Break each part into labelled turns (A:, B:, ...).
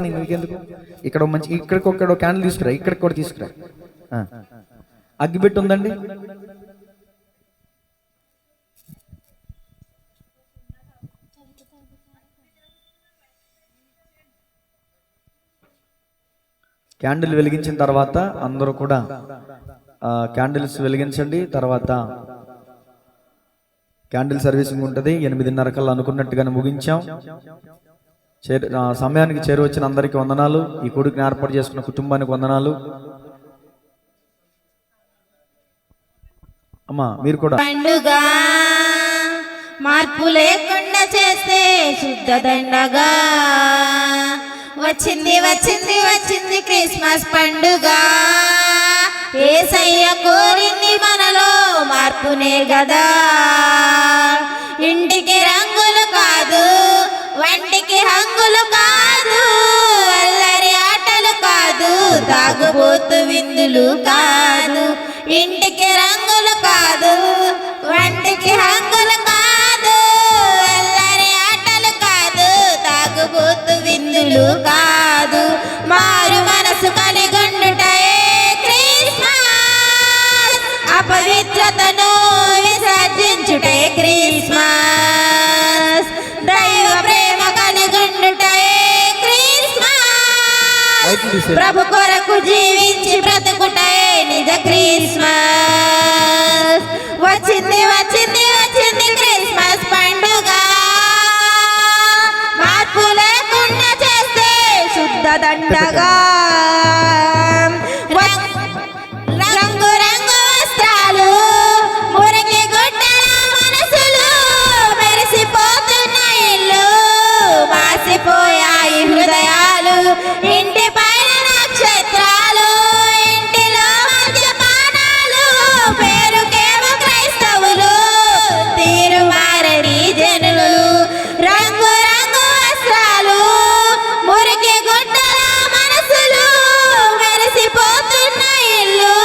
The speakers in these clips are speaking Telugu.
A: నీకెందుకు? ఇక్కడ మంచి ఇక్కడికి ఒక క్యాండిల్ తీసుకురా, ఇక్కడికి కూడా తీసుకురా. అగ్గిపెట్టి ఉందండి, క్యాండిల్ వెలిగించిన తర్వాత అందరూ కూడా క్యాండిల్స్ వెలిగించండి. తర్వాత క్యాండిల్ సర్వీసింగ్ ఉంటుంది. 8:30 కల్లా అనుకున్నట్టుగానే ముగించాం. సమయానికి చేరువచ్చిన అందరికీ వందనాలు. ఈ కొడుకుని ఏర్పాటు చేసుకున్న కుటుంబానికి వందనాలు. అమ్మా మీరు కూడా
B: పండుగ మార్పు లేకుండా చేస్తే శుద్ధ దండగా వచ్చింది వచ్చింది వచ్చింది క్రిస్మస్ పండుగ. యేసయ్య కోరింది మనలో మార్పునే గదా. ఇంటికి రంగులు కాదు, వంటికి హంగులు కాదు, అల్లరి ఆటలు కాదు, తాగుబోతు విందులు కాదు. ఇంటికి రంగులు కాదు, వంటికి హంగులు కాదు, అల్లరి ఆటలు కాదు, తాగుబోతు విందులు కాదు. మారు మనసు కలిగుండుటయే క్రిస్మస్, అపవిత్రతను విసర్జించుటే క్రిస్మస్, దైవ ప్రేమ కలిగుండుటయే క్రిస్మస్, ప్రభు కొరకు జీవించి బ్రతుకుటయే నిజ క్రిస్మస్. వచ్చింది వచ్చింది వచ్చింది క్రిస్మస్ పండుగ. మార్పు లేకుండా చేస్తే శుద్ధ దండగా. రంగు రంగు వస్త్రాలు, మురికి గుడ్డల మనసులు, మెరిసిపోతున్న ఇల్లు, మాసిపోయాయి హృదయాలు. ఇంటి పైన నక్షత్రాలు, ఇంటిలో మద్యపానాలు, పేరుకేమో క్రైస్తవులు, తీరు మారని జనులు. రంగు రంగు వస్త్రాలు, మురికి గుడ్డల మనసులు, మెరిసిపోతున్న ఇల్లు,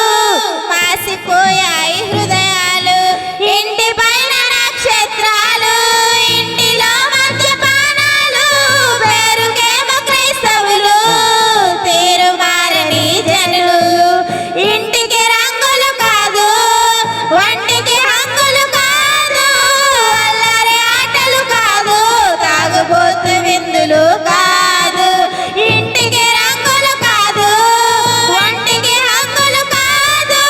B: మాసిపోయాయి హృదయాలు. ఇంటి పైన నక్షత్రాలు, ఇంటిలో మద్యపానాలు, పేరుకేమో క్రైస్తవులు, తీరు మారని జనులు. ఇంటికి రంగులు కాదు, వంటికి హంగులు కాదు, అల్లరి ఆటలు కాదు, తాగుబోతు విందులు కాదు. ఇంటికి రంగులు కాదు, వంటికి హంగులు కాదు,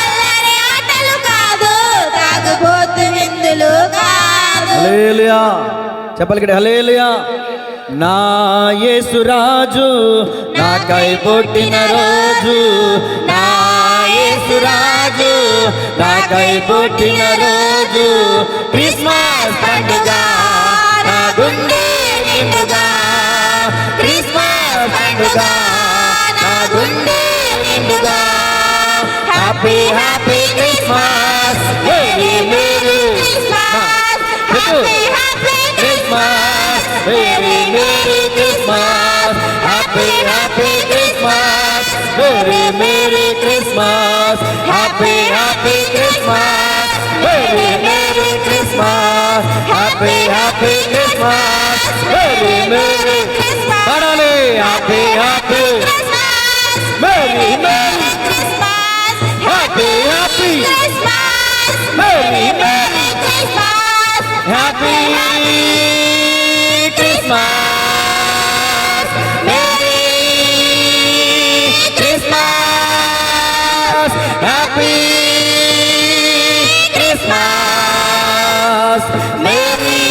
B: అల్లరి ఆటలు కాదు, తాగుబోతు విందులు కాదు.
A: హల్లెలూయా చెప్పాలి ఇక్కడ, హల్లెలూయా. నా యేసురాజు నాకై పుట్టిన రోజు, నా యేసురాజు నాకై పుట్టిన రోజు, క్రిస్మస్ పండుగ నా గుండె నిండుగా, క్రిస్మస్ పండుగ నా గుండె నిండుగా. Happy happy Christmas, merry merry
B: Christmas, happy happy
A: Christmas, merry merry Christmas, happy happy Christmas, merry merry Christmas, happy happy Christmas, merry merry Christmas, happy happy Christmas, merry merry
B: Christmas,
A: పాడాలి. Happy happy
B: Christmas,
A: merry merry
B: Christmas,
A: happy happy
B: Christmas,
A: merry merry
B: Christmas,
A: happy Christmas, merry Christmas, happy Christmas, merry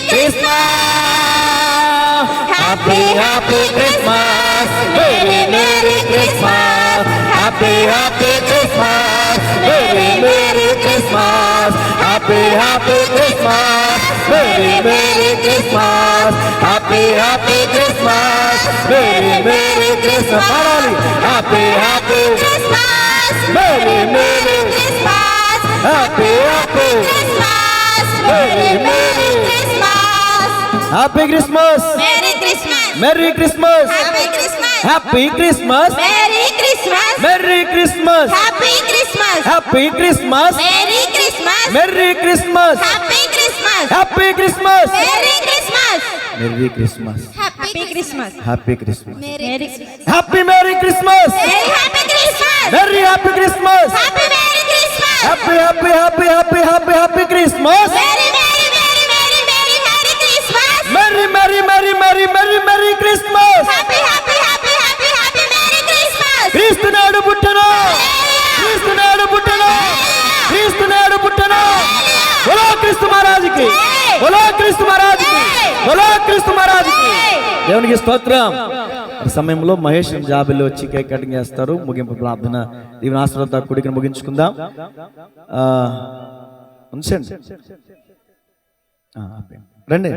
A: Christmas, happy happy Christmas, merry merry Christmas, happy happy Christmas, merry merry Christmas, happy happy Christmas, merry merry Christmas, happy happy Christmas, merry merry Christmas, పాడాలి. Happy happy
B: Christmas,
A: merry merry
B: Christmas,
A: happy happy
B: Christmas,
A: merry merry
B: Christmas,
A: happy Christmas,
B: merry Christmas,
A: merry Christmas,
B: happy Christmas,
A: happy Christmas,
B: merry Christmas,
A: merry Christmas,
B: happy Christmas,
A: happy Christmas,
B: merry Christmas,
A: merry Christmas,
B: happy Christmas,
A: happy Christmas,
B: merry Christmas,
A: merry Christmas.
B: Happy happy Christmas
A: happy Christmas
B: merry
A: happy merry Christmas
B: happy Christmas
A: very happy Christmas
B: happy merry Christmas
A: happy happy happy happy happy happy Christmas
B: merry merry merry merry merry merry Christmas
A: merry merry merry merry merry merry Christmas
B: happy happy happy happy happy merry Christmas
A: క్రీస్తు నాడు పుట్టెను క్రీస్తు నాడు పుట్టెను క్రీస్తు నాడు పుట్టెను బోలో క్రీస్తు మహారాజుకి బోలో క్రీస్తు మహారాజుకి బోలో క్రీస్తు మహారాజుకి దేవునికి స్తోత్రం. ఈ సమయంలో మహేష్ జాబిల్లో వచ్చి కేక్ కటింగ్ చేస్తారు. ముగింపు ప్రార్థన దీవెన ఆశీర్వాద కూడికను ముగించుకుందాం. ఉంచండి రండి.